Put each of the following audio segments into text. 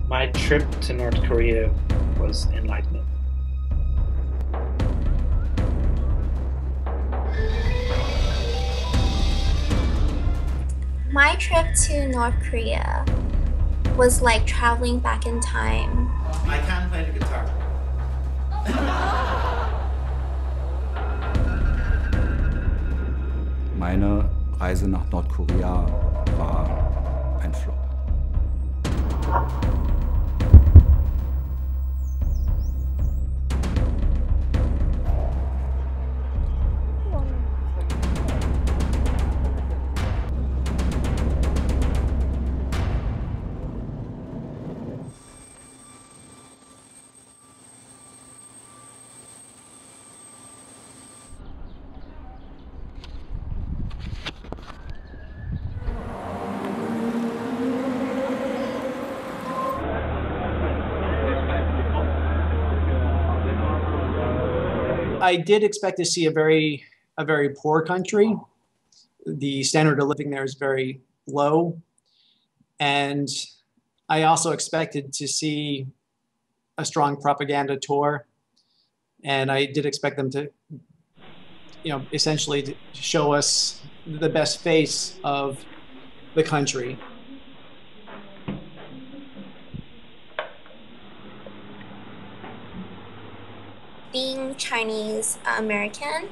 My trip to North Korea was enlightening. My trip to North Korea was like traveling back in time. I can play the guitar. Meine Reise nach Nordkorea war ein Flop. I did expect to see a very poor country. The standard of living there is very low. And I also expected to see a strong propaganda tour. And I did expect them to, essentially to show us the best face of the country. Being Chinese American,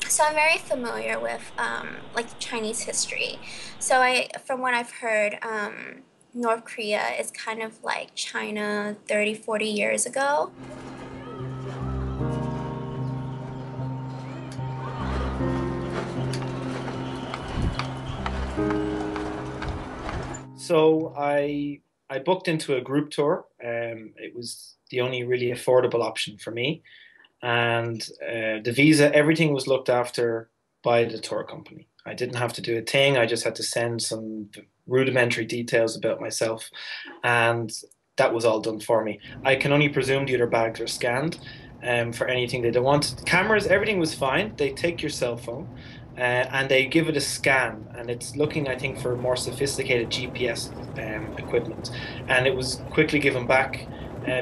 so I'm very familiar with like Chinese history. So from what I've heard, North Korea is kind of like China 30, 40 years ago. So I booked into a group tour. It was the only really affordable option for me, and the visa, everything was looked after by the tour company. I didn't have to do a thing. I just had to send some rudimentary details about myself, and that was all done for me. I can only presume the other bags are scanned for anything they don't want. Cameras, everything was fine. They take your cell phone. And they give it a scan, and it's looking, I think, for more sophisticated GPS equipment. And it was quickly given back.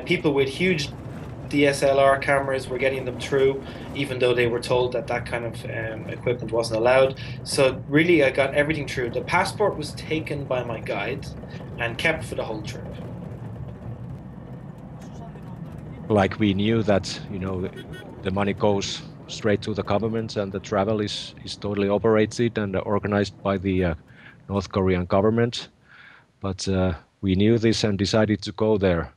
People with huge DSLR cameras were getting them through, even though they were told that that kind of equipment wasn't allowed. So really, I got everything through. The passport was taken by my guide and kept for the whole trip. Like we knew that, the money goes straight to the government, and the travel is totally operated and organized by the North Korean government. But we knew this and decided to go there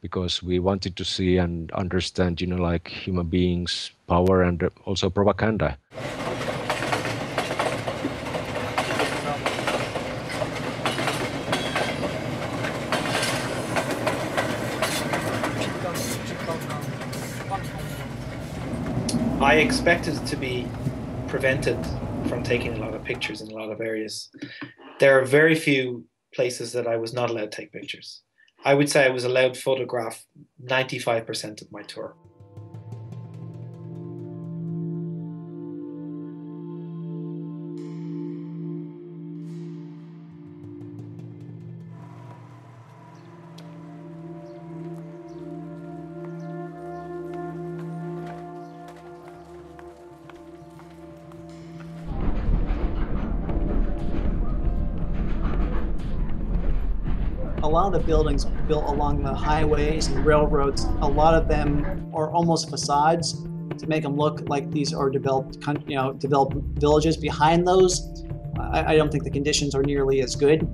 because we wanted to see and understand, like human beings, power, and also propaganda. I expected to be prevented from taking a lot of pictures in a lot of areas. There are very few places that I was not allowed to take pictures. I would say I was allowed to photograph 95% of my tour. A lot of the buildings built along the highways and railroads, a lot of them are almost facades to make them look like these are developed villages. Behind those, I don't think the conditions are nearly as good.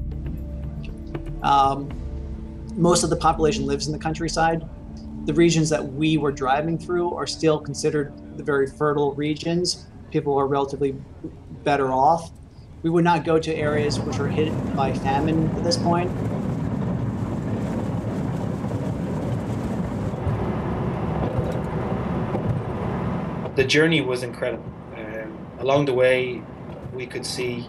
Most of the population lives in the countryside. The regions that we were driving through are still considered the very fertile regions. People are relatively better off. We would not go to areas which are hit by famine at this point. The journey was incredible. Along the way, we could see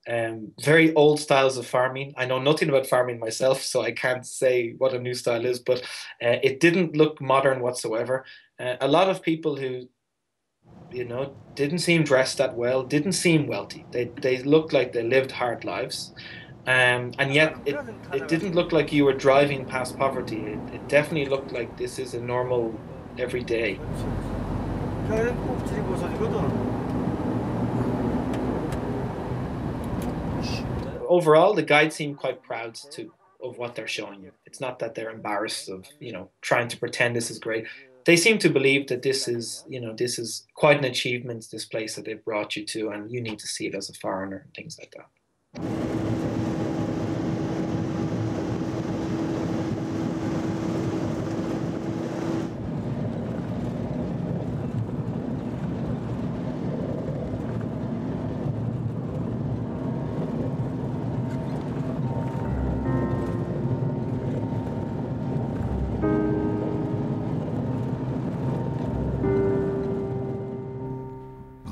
very old styles of farming. I know nothing about farming myself, so I can't say what a new style is, but it didn't look modern whatsoever. A lot of people who, didn't seem dressed that well, didn't seem wealthy. They looked like they lived hard lives. And yet it didn't look like you were driving past poverty. It definitely looked like this is a normal everyday. Overall, the guides seem quite proud of what they're showing you. It's not that they're embarrassed of, trying to pretend this is great. They seem to believe that this is quite an achievement, this place that they've brought you to, and you need to see it as a foreigner and things like that.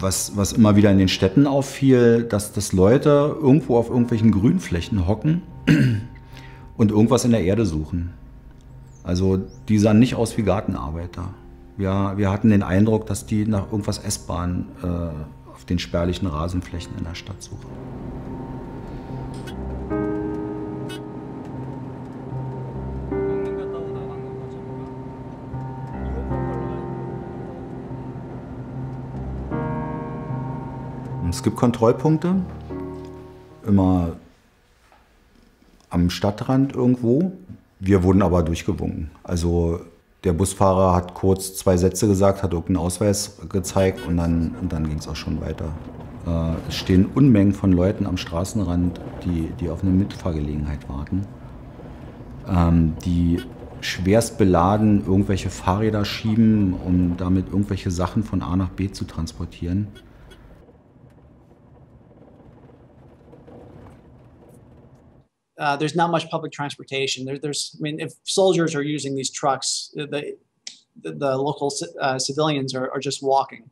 Was immer wieder in den Städten auffiel, dass Leute irgendwo auf irgendwelchen Grünflächen hocken und irgendwas in der Erde suchen. Also die sahen nicht aus wie Gartenarbeiter. Wir hatten den Eindruck, dass die nach irgendwas Essbaren auf den spärlichen Rasenflächen in der Stadt suchen. Es gibt Kontrollpunkte, immer am Stadtrand irgendwo. Wir wurden aber durchgewunken. Also der Busfahrer hat kurz 2 Sätze gesagt, hat irgendeinen Ausweis gezeigt und dann ging es auch schon weiter. Es stehen Unmengen von Leuten am Straßenrand, die auf eine Mitfahrgelegenheit warten, die schwerst beladen irgendwelche Fahrräder schieben, um damit irgendwelche Sachen von A nach B zu transportieren. There's not much public transportation. I mean, if soldiers are using these trucks, the local civilians are just walking.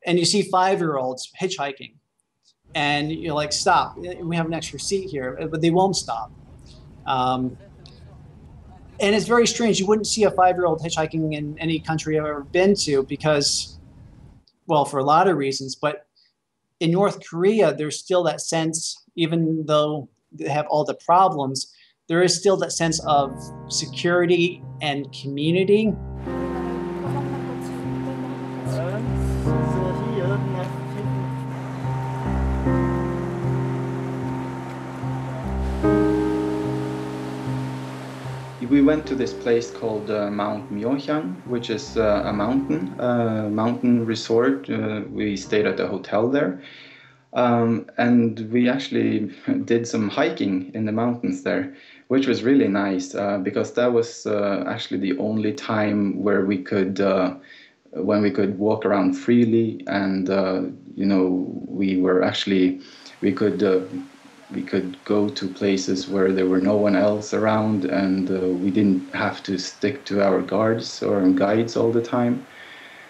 And you see 5-year-olds hitchhiking. And you're like, stop, we have an extra seat here, but they won't stop. And it's very strange. You wouldn't see a 5-year-old hitchhiking in any country I've ever been to because, well, for a lot of reasons. But in North Korea, there's still that sense, even though they have all the problems, there is still that sense of security and community. We went to this place called Mount Myeohyang, which is a mountain resort. We stayed at a hotel there. And we actually did some hiking in the mountains there, which was really nice because that was actually the only time where we could walk around freely, and we could go to places where there were no one else around, and we didn't have to stick to our guards or guides all the time.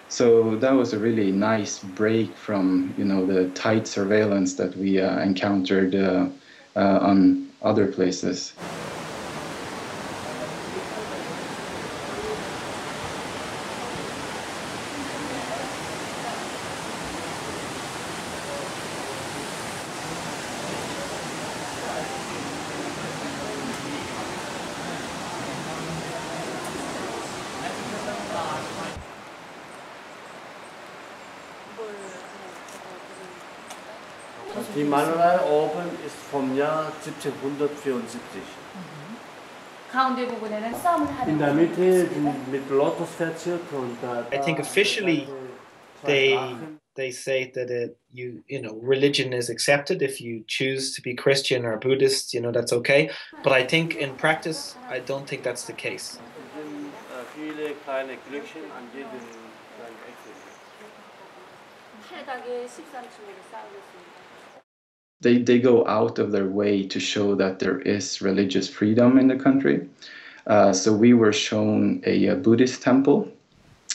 So that was a really nice break from, the tight surveillance that we encountered on other places. Die Malerei oben ist vom Jahr 1774. In der Mitte mit Lotus verziert und I think officially they say that religion is accepted if you choose to be Christian or Buddhist, that's okay. But I think in practice, I don't think that's the case. viele kleine Glöckchen an jedem kleinen Ecke. They go out of their way to show that there is religious freedom in the country. So we were shown a Buddhist temple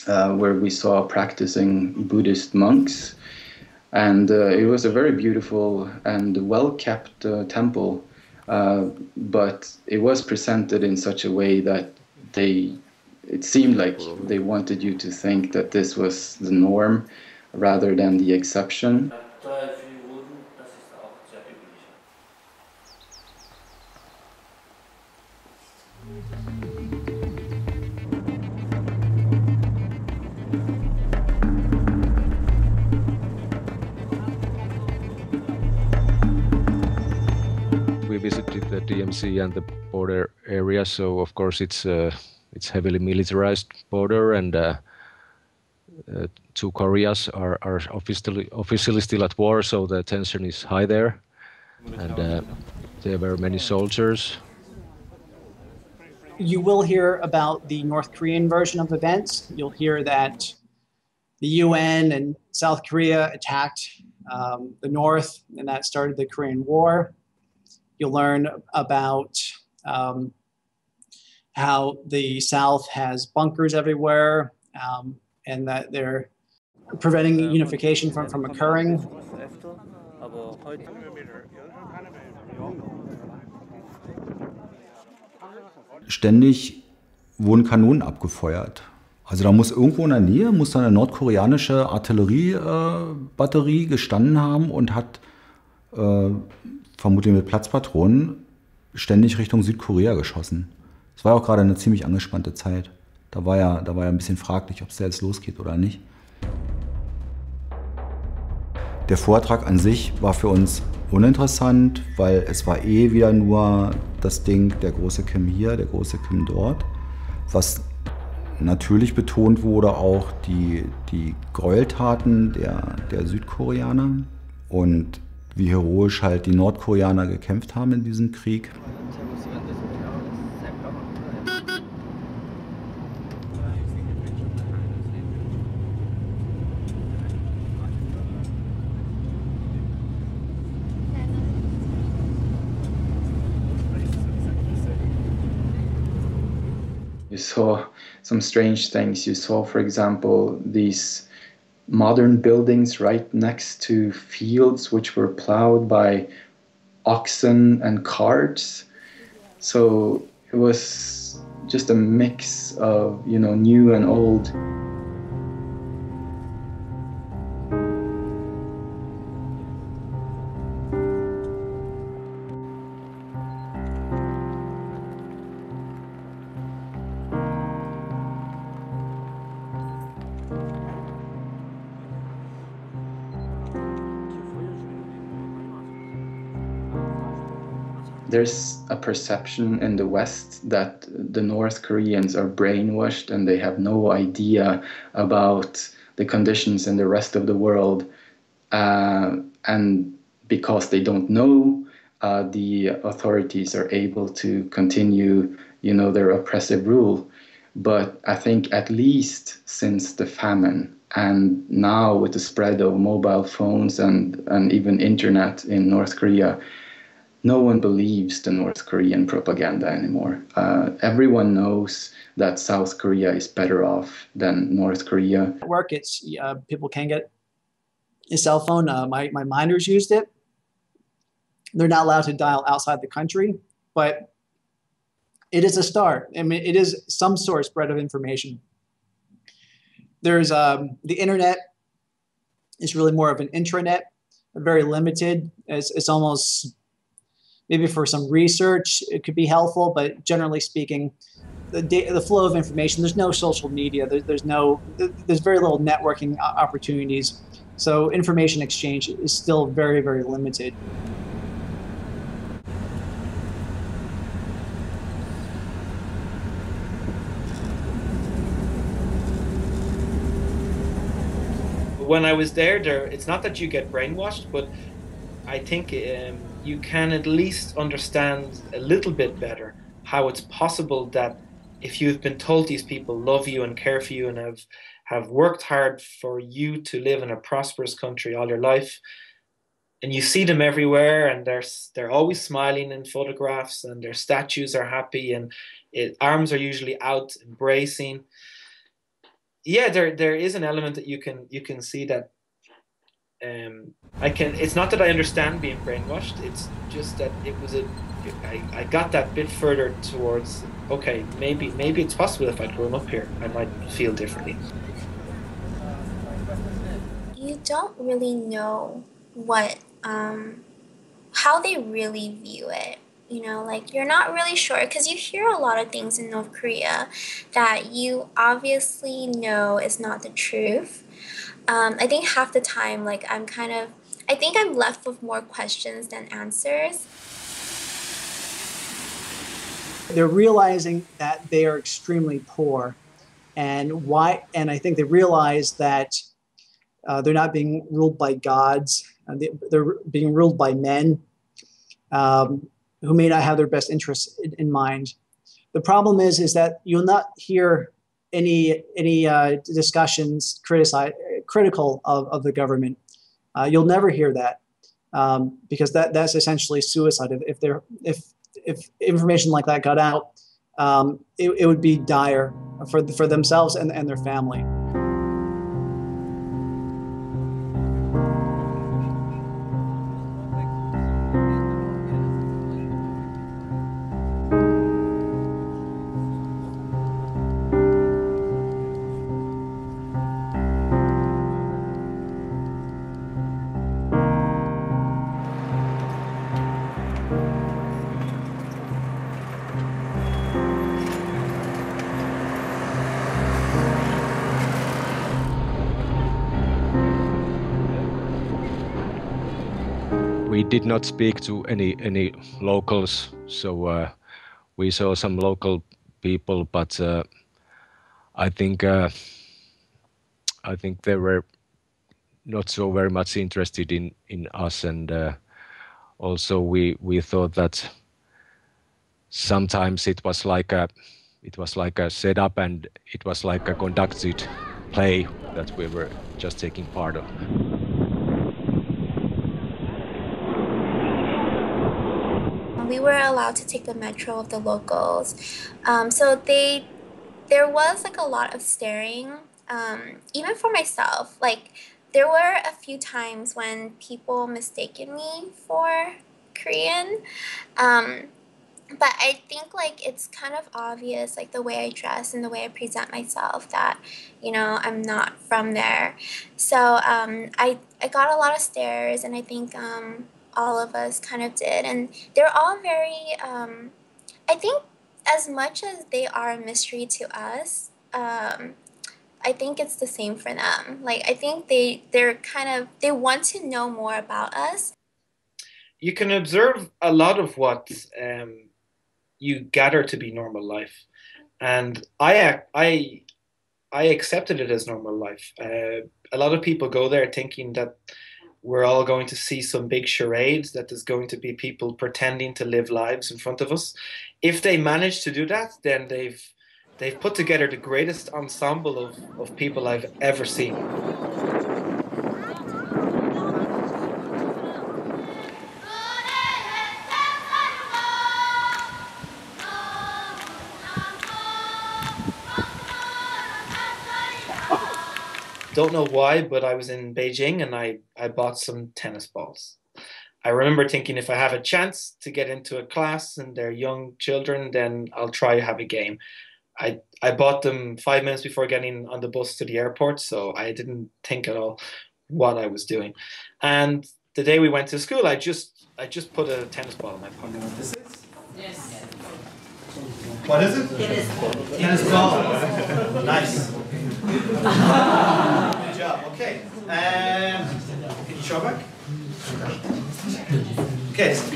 where we saw practicing Buddhist monks. And it was a very beautiful and well-kept temple, but it was presented in such a way that it seemed like they wanted you to think that this was the norm rather than the exception. the DMZ and the border area. So of course it's heavily militarized border, and two Koreas are officially still at war. So the tension is high there, and there were many soldiers. You will hear about the North Korean version of events. You'll hear that the UN and South Korea attacked the North, and that started the Korean War. You'll learn about how the South has bunkers everywhere, and that they're preventing unification from occurring. Ständig wurden Kanonen abgefeuert. Also da muss irgendwo in der Nähe eine nordkoreanische Artilleriebatterie gestanden haben und hat vermutlich mit Platzpatronen ständig Richtung Südkorea geschossen. Es war auch gerade eine ziemlich angespannte Zeit. Da war ja ein bisschen fraglich, ob es da jetzt losgeht oder nicht. Der Vortrag an sich war für uns uninteressant, weil es war wieder nur das Ding, der große Kim hier, der große Kim dort. Was natürlich betont wurde, auch die Gräueltaten der Südkoreaner und wie heroisch halt die Nordkoreaner gekämpft haben in diesem Krieg. You saw some strange things. You saw, for example, these modern buildings right next to fields which were plowed by oxen and carts. So it was just a mix of, new and old. There's a perception in the West that the North Koreans are brainwashed and they have no idea about the conditions in the rest of the world. And because they don't know, the authorities are able to continue, their oppressive rule. But I think at least since the famine, and now with the spread of mobile phones and even internet in North Korea, no one believes the North Korean propaganda anymore. Everyone knows that South Korea is better off than North Korea. At work, it's people can get a cell phone. My miners used it. They're not allowed to dial outside the country, but it is a start. I mean, it is some sort of spread of information. There's the internet is really more of an intranet, very limited. It's almost, maybe for some research, it could be helpful, but generally speaking, the flow of information, there's no social media, there's very little networking opportunities. So information exchange is still very, very limited. When I was there, it's not that you get brainwashed, but I think you can at least understand a little bit better how it's possible that if you've been told these people love you and care for you and have worked hard for you to live in a prosperous country all your life, and you see them everywhere and they're always smiling in photographs and their statues are happy and arms are usually out embracing. Yeah, there is an element that you can see that it's not that I understand being brainwashed, it's just that I got that bit further towards, okay, maybe it's possible if I'd grown up here, I might feel differently. You don't really know how they really view it. Like you're not really sure because you hear a lot of things in North Korea that you obviously know is not the truth. I think half the time, like I think I'm left with more questions than answers. They're realizing that they are extremely poor, and why? And I think they realize that they're not being ruled by gods. They're being ruled by men who may not have their best interests in mind. The problem is that you'll not hear any discussions critical of the government. You'll never hear that because that's essentially suicide. If information like that got out, it would be dire for themselves and their family. We did not speak to any locals, so we saw some local people, but I think they were not so very much interested in us, and also we thought that sometimes it was like a setup, and it was like a conducted play that we were just taking part of. We were allowed to take the metro of the locals, so there was like a lot of staring, even for myself. Like there were a few times when people mistaken me for Korean, but I think like it's kind of obvious, like the way I dress and the way I present myself, that I'm not from there. So I got a lot of stares, and I think all of us kind of did, and they're all very I think as much as they are a mystery to us, I think it's the same for them. Like I think they want to know more about us. You can observe a lot of what you gather to be normal life, and I accepted it as normal life. A lot of people go there thinking that we're all going to see some big charade, that there's going to be people pretending to live lives in front of us. If they manage to do that, then they've put together the greatest ensemble of people I've ever seen. Don't know why, but I was in Beijing and I bought some tennis balls. I remember thinking, if I have a chance to get into a class and they're young children, then I'll try have a game. I bought them 5 minutes before getting on the bus to the airport, so I didn't think at all what I was doing. And the day we went to school, I just put a tennis ball in my pocket. This is? Yes. What is it? Tennis ball. Nice. Good job. Okay. Can you show back? Okay. This is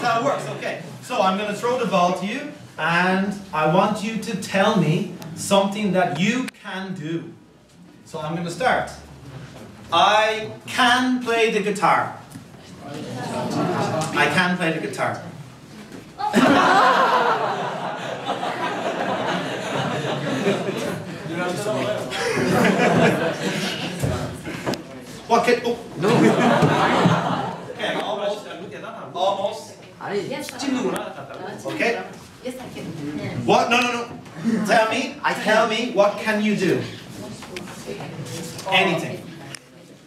how it works. Okay. So I'm going to throw the ball to you, and I want you to tell me something that you can do. So I'm going to start. I can play the guitar. I can play the guitar. What can? Oh. No. Okay, almost. Almost. Okay. Yes, I can. What? No. Tell me. What can you do? Anything.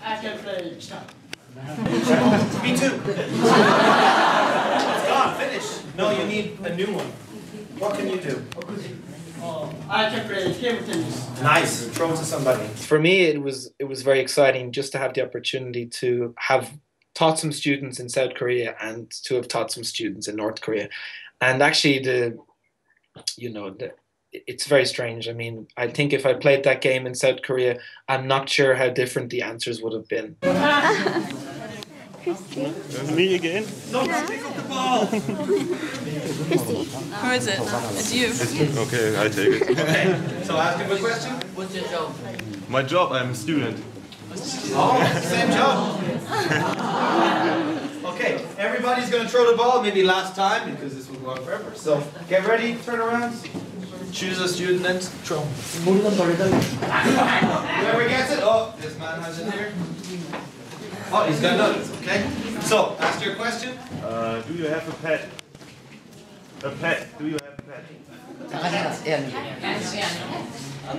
I can play guitar. Me too. It's gone. Finish. No, you need a new one. What can you do? I can play table tennis. Nice. Throw it to somebody. For me, it was very exciting just to have the opportunity to have taught some students in South Korea and to have taught some students in North Korea. And actually, it's very strange. I mean, I think if I played that game in South Korea, I'm not sure how different the answers would have been. Me again? No, pick up the ball. Who is it? It's you. Okay, I take it. Okay, so ask him a question. What's your job? My job, I'm a student. Oh, same job. Okay, everybody's going to throw the ball, maybe last time, because this will go on forever. So, get ready, turn around, choose a student and throw. Whoever gets it, oh, this man has it here. Oh, he's got none, okay. So, ask your question. Do you have a pet? A pet, do you have a pet?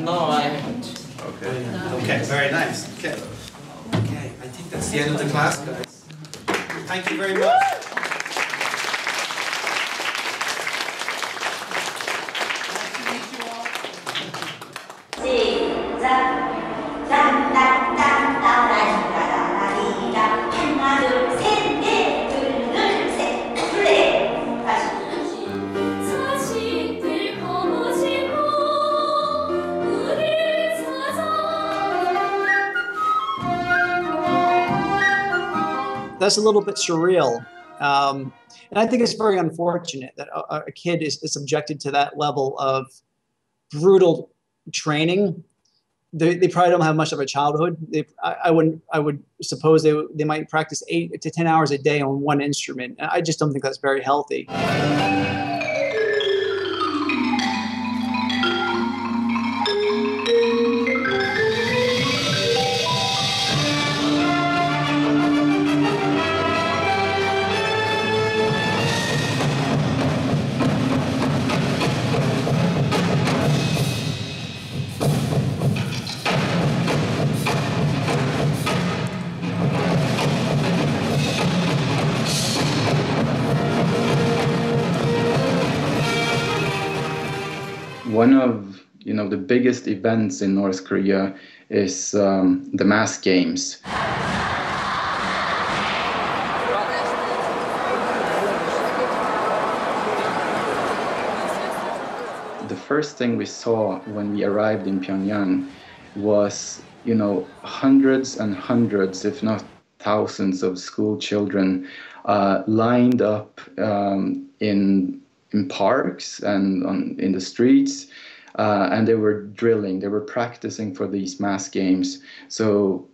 No, I haven't. Okay. Okay, very nice. Okay. Okay, I think that's the end of the class, guys. Thank you very much. That's a little bit surreal. And I think it's very unfortunate that a kid is subjected to that level of brutal training. They probably don't have much of a childhood. I would suppose they might practice 8 to 10 hours a day on one instrument. And I just don't think that's very healthy. One of the biggest events in North Korea is the mass games. The first thing we saw when we arrived in Pyongyang was, hundreds and hundreds, if not thousands, of school children lined up in parks and in the streets, and they were drilling, they were practicing for these mass games. So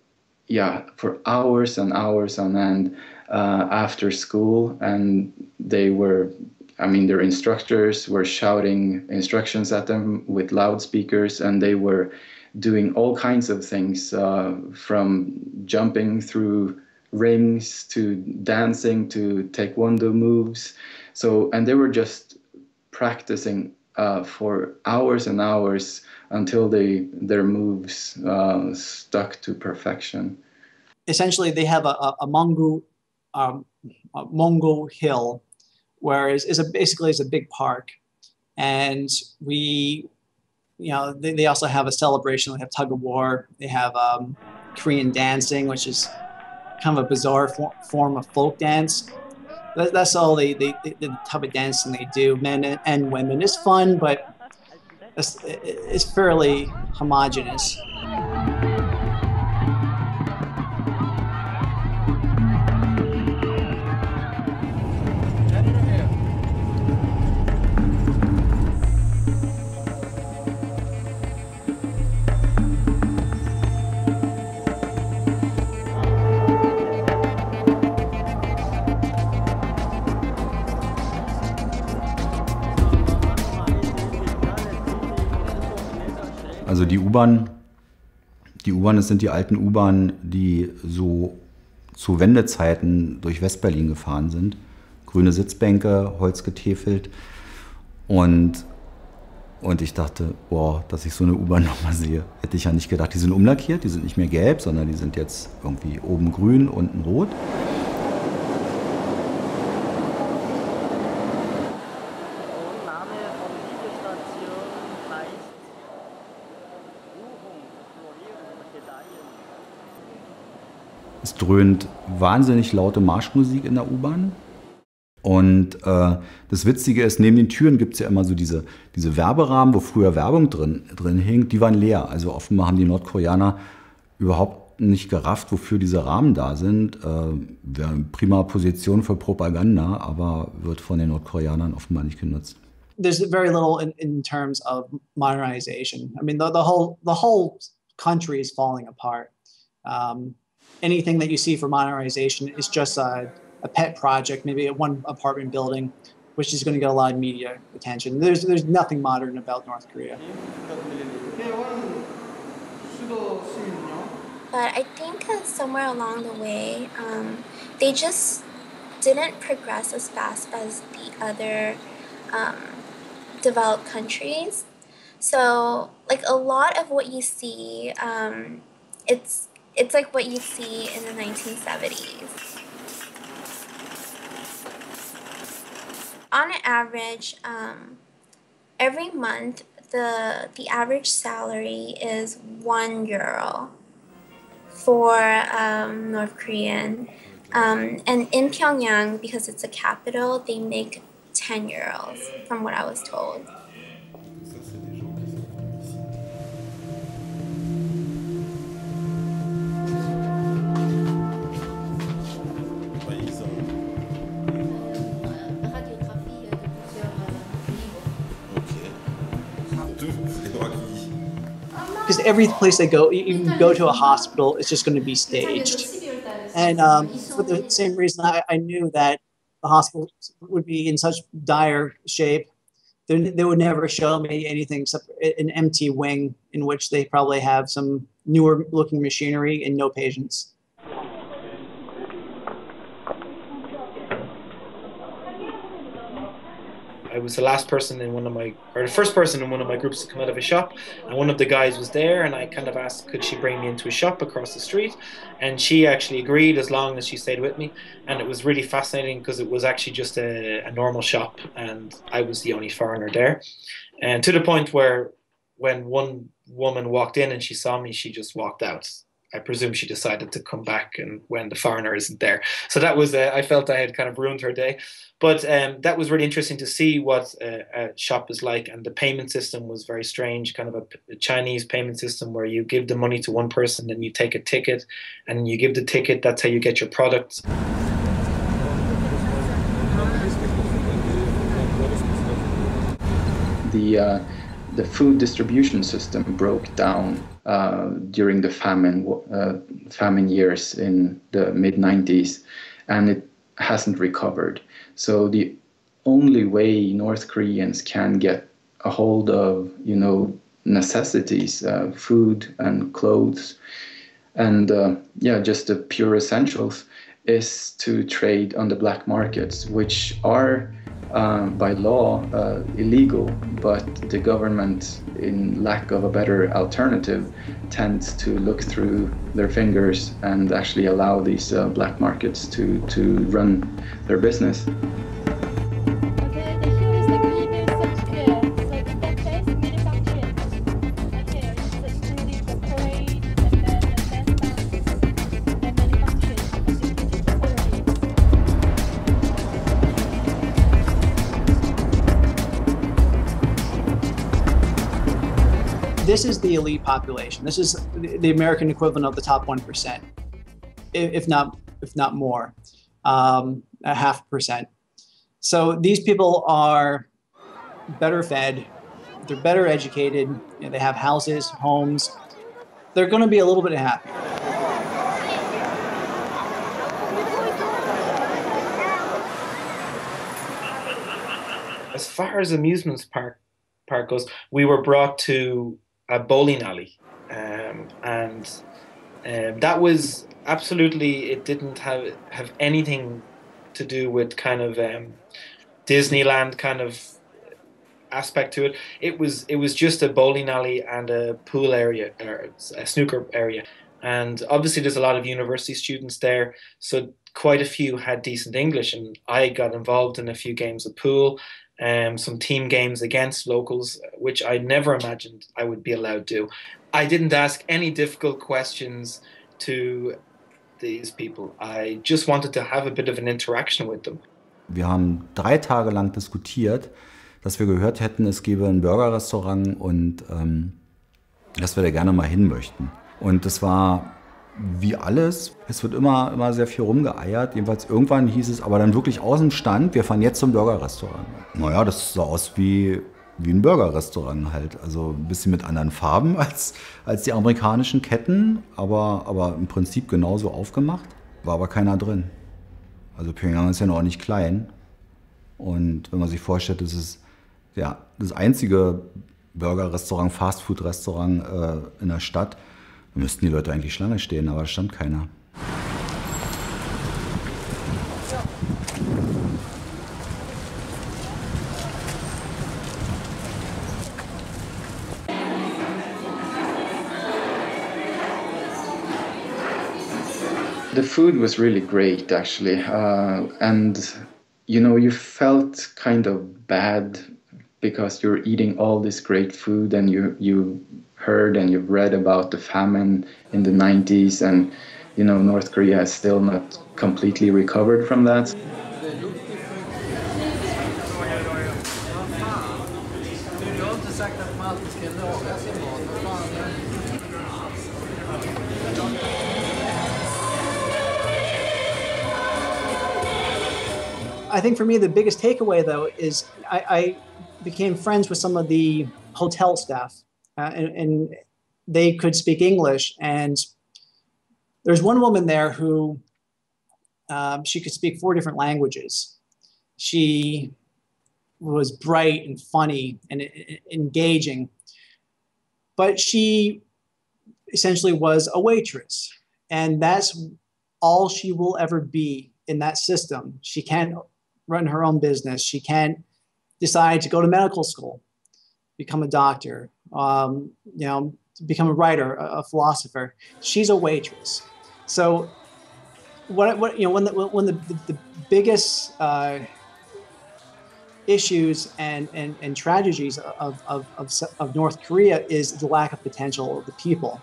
yeah, for hours and hours on end after school, and their instructors were shouting instructions at them with loudspeakers, and they were doing all kinds of things, from jumping through rings to dancing to taekwondo moves. So, and they were just practicing for hours and hours until their moves stuck to perfection. Essentially, they have a Mangu Hill, where is basically a big park, and they also have a celebration. They have tug of war. They have Korean dancing, which is kind of a bizarre form of folk dance. That's all the type of dancing they do, men and women. It's fun, but it's fairly homogeneous. Also die U-Bahn, das sind die alten U-Bahnen, die so zu Wendezeiten durch Westberlin gefahren sind. Grüne Sitzbänke, Holz getäfelt. Und ich dachte, boah, dass ich so eine U-Bahn nochmal sehe. Hätte ich ja nicht gedacht. Die sind umlackiert, die sind nicht mehr gelb, sondern die sind jetzt irgendwie oben grün, unten rot. Es dröhnt wahnsinnig laute Marschmusik in der U-Bahn. Und das Witzige ist, neben den Türen gibt es ja immer so diese Werberahmen, wo früher Werbung drin hing, die waren leer. Also offenbar haben die Nordkoreaner überhaupt nicht gerafft, wofür diese Rahmen da sind. Wäre eine prima Position für Propaganda, aber wird von den Nordkoreanern offenbar nicht genutzt. There's very little in terms of modernization. I mean, the whole country is falling apart. Anything that you see for modernization is just a pet project, maybe at one apartment building, which is going to get a lot of media attention. There's nothing modern about North Korea. But I think somewhere along the way, they just didn't progress as fast as the other developed countries. So, like a lot of what you see, it's like what you see in the 1970s. On average, every month the average salary is €1 for North Korean, and in Pyongyang, because it's a capital, they make €10 from what I was told. Because every place they go, even go to a hospital, it's just going to be staged. And for the same reason, I knew that the hospital would be in such dire shape. They would never show me anything except an empty wing in which they probably have some newer looking machinery and no patients. I was the last person in the first person in one of my groups to come out of a shop, and one of the guys was there, and I kind of asked, could she bring me into a shop across the street? And she actually agreed, as long as she stayed with me. And it was really fascinating because it was actually just a normal shop, and I was the only foreigner there. And to the point where when one woman walked in and she saw me, she just walked out. I presume she decided to come back and when the foreigner isn't there. So that was, I felt I had kind of ruined her day. But that was really interesting to see what a shop is like. And the payment system was very strange, kind of a Chinese payment system where you give the money to one person, then you take a ticket, and you give the ticket, that's how you get your product. The food distribution system broke down during the famine years in the mid-90s, and it hasn't recovered. So the only way North Koreans can get a hold of, necessities, food and clothes, and just the pure essentials, is to trade on the black markets, which are by law illegal, but the government, in lack of a better alternative, tends to look through their fingers and actually allow these black markets to run their business. This is the elite population. This is the American equivalent of the top 1%, if not more, 0.5%. So these people are better fed, they're better educated, they have houses, homes. They're going to be a little bit happy. As far as amusements park goes, we were brought to a bowling alley, and that was absolutely, it didn't have anything to do with kind of Disneyland kind of aspect to it. It was just a bowling alley and a pool area, or a snooker area, and obviously there's a lot of university students there, so quite a few had decent English, and I got involved in a few games of pool. Some team games against locals, which I never imagined I would be allowed to do. I didn't ask any difficult questions to these people. I just wanted to have a bit of an interaction with them. Wir haben 3 Tage lang diskutiert, dass wir gehört hätten, es gäbe ein Burgerrestaurant und dass wir da gerne mal hin möchten. Und das war wie alles. Es wird immer sehr viel rumgeeiert. Jedenfalls irgendwann hieß es aber dann wirklich aus dem Stand, wir fahren jetzt zum Burgerrestaurant. Naja, das sah aus wie ein Burgerrestaurant halt. Also ein bisschen mit anderen Farben als die amerikanischen Ketten, aber im Prinzip genauso aufgemacht. War aber keiner drin. Also Pyongyang ist ja noch nicht klein. Und wenn man sich vorstellt, das ist ja das einzige Burger-Restaurant, Fastfood-Restaurant in der Stadt, dann müssten die Leute eigentlich Schlange stehen, aber da stand keiner. The food was really great, actually, and you felt kind of bad because you're eating all this great food, and you heard and you've read about the famine in the 90s, and North Korea is still not completely recovered from that. I think for me, the biggest takeaway, though, is I became friends with some of the hotel staff, and they could speak English. And there's one woman there who she could speak 4 different languages. She was bright and funny and engaging, but she essentially was a waitress, and that's all she will ever be in that system. She can't run her own business. She can't decide to go to medical school, become a doctor, become a writer, a philosopher. She's a waitress. So one of the biggest issues and tragedies of North Korea is the lack of potential of the people.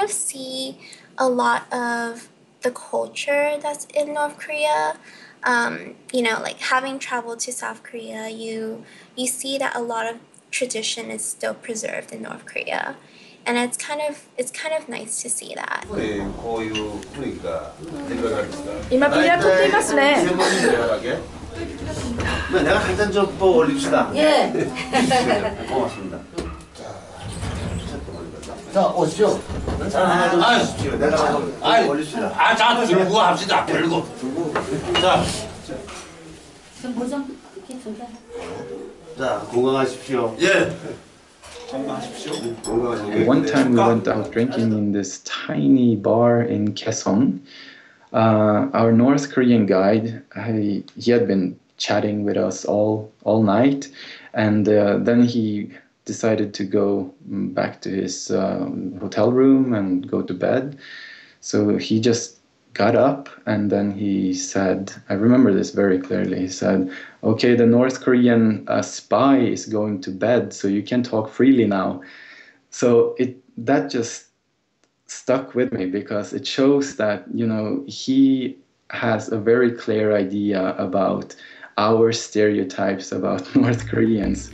See a lot of the culture that's in North Korea. Like having traveled to South Korea, you see that a lot of tradition is still preserved in North Korea, and it's kind of nice to see that. 今ビリヤードっていますね。 내가 한 잔 좀 올립시다. 예. 고맙습니다. 자, 오시죠. 자, 하나 좀 주십시오. 내가 올립시다. 자, 들고 합시다. 들고. 자. 자, 건강하십시오. 예. One time we went out drinking in this tiny bar in Kaesong. Our North Korean guide, he had been chatting with us all night, and then he decided to go back to his hotel room and go to bed. So he just got up and then he said, I remember this very clearly, he said, okay, the North Korean spy is going to bed, so you can talk freely now. So that just stuck with me because it shows that, he has a very clear idea about our stereotypes about North Koreans.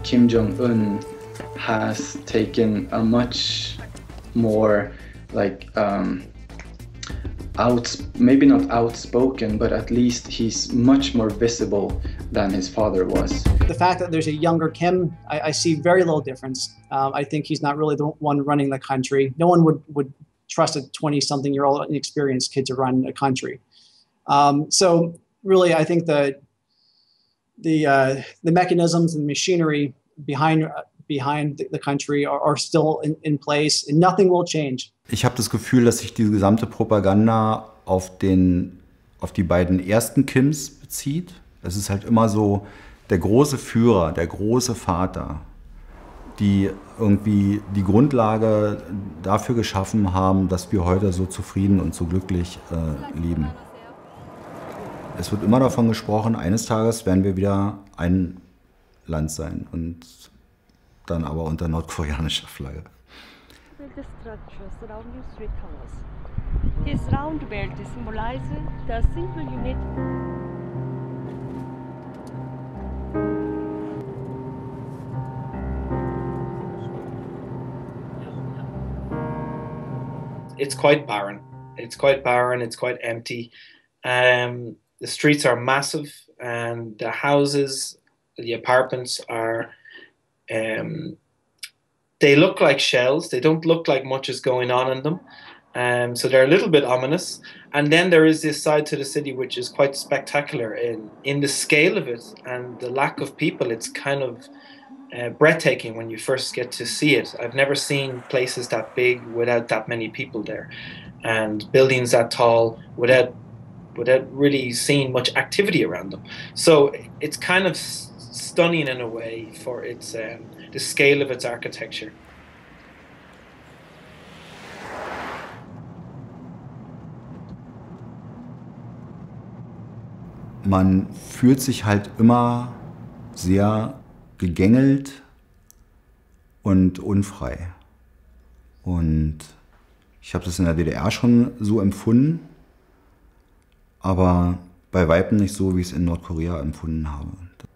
Kim Jong-un has taken a much more maybe not outspoken, but at least he's much more visible than his father was. The fact that there's a younger Kim, I see very little difference. I think he's not really the one running the country. No one would trust a 20-something-year-old inexperienced kid to run a country. So really, I think the mechanisms and machinery behind the country are still in place, and nothing will change. Ich habe das Gefühl, dass sich diese gesamte Propaganda auf die beiden ersten Kims bezieht. Es ist halt immer so der große Führer, der große Vater, die irgendwie die Grundlage dafür geschaffen haben, dass wir heute so zufrieden und so glücklich leben. Es wird immer davon gesprochen, eines Tages werden wir wieder ein Land sein. Und dann aber unter nordkoreanischer Flagge. The structure surrounding three colors. This round belt symbolizes the simple unit. It's quite barren. It's quite barren. It's quite empty. The streets are massive, and the houses, the apartments are. They look like shells. They don't look like much is going on in them. So they're a little bit ominous. And then there is this side to the city which is quite spectacular in the scale of it and the lack of people. It's kind of breathtaking when you first get to see it. I've never seen places that big without that many people there, and buildings that tall without really seeing much activity around them. So it's kind of stunning in a way for its the scale of its architecture. Man fühlt sich halt immer sehr gegängelt und unfrei. Und ich habe das in der DDR schon so empfunden, aber bei Weitem nicht so, wie ich es in Nordkorea empfunden habe.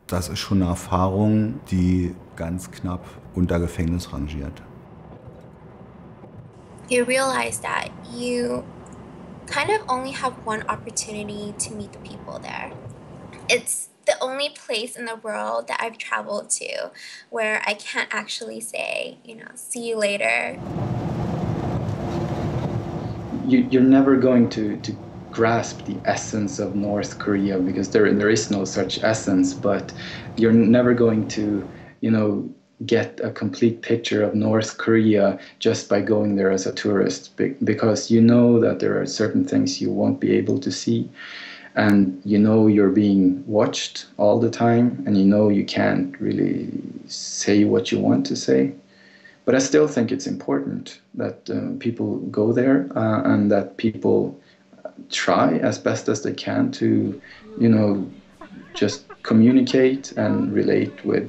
Das ist schon eine Erfahrung, die ganz knapp unter Gefängnis rangiert. You realize that you kind of only have one opportunity to meet the people there. It's the only place in the world that I've traveled to where I can't actually say, see you later. You're never going to grasp the essence of North Korea because there is no such essence, but you're never going to, get a complete picture of North Korea just by going there as a tourist, because you know that there are certain things you won't be able to see, and you're being watched all the time, and you can't really say what you want to say. But I still think it's important that people go there and that people try as best as they can to, just communicate and relate with.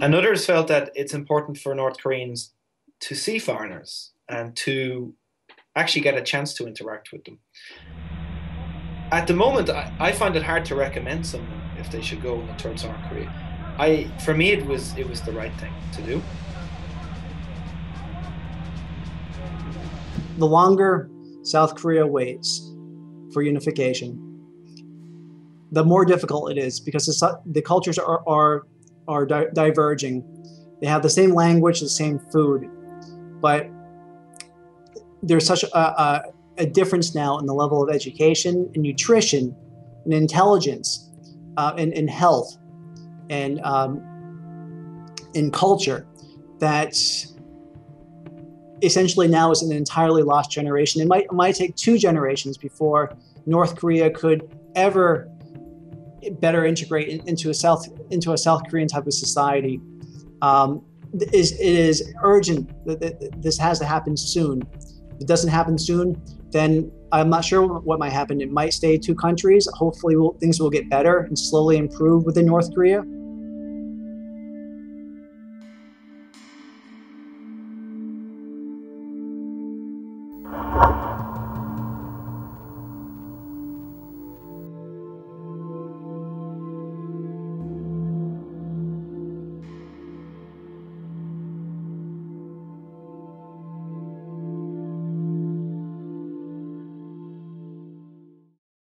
And others felt that it's important for North Koreans to see foreigners and to actually get a chance to interact with them. At the moment, I find it hard to recommend someone if they should go towards North Korea. For me, it was the right thing to do. The longer South Korea waits for unification, the more difficult it is, because the cultures are diverging. They have the same language, the same food, but there's such a difference now in the level of education and nutrition and intelligence and health and in culture that essentially now is an entirely lost generation. It might take 2 generations before North Korea could ever better integrate into a South Korean type of society. It is urgent that this has to happen soon. If it doesn't happen soon, then I'm not sure what might happen. It might stay 2 countries. Hopefully things will get better and slowly improve within North Korea.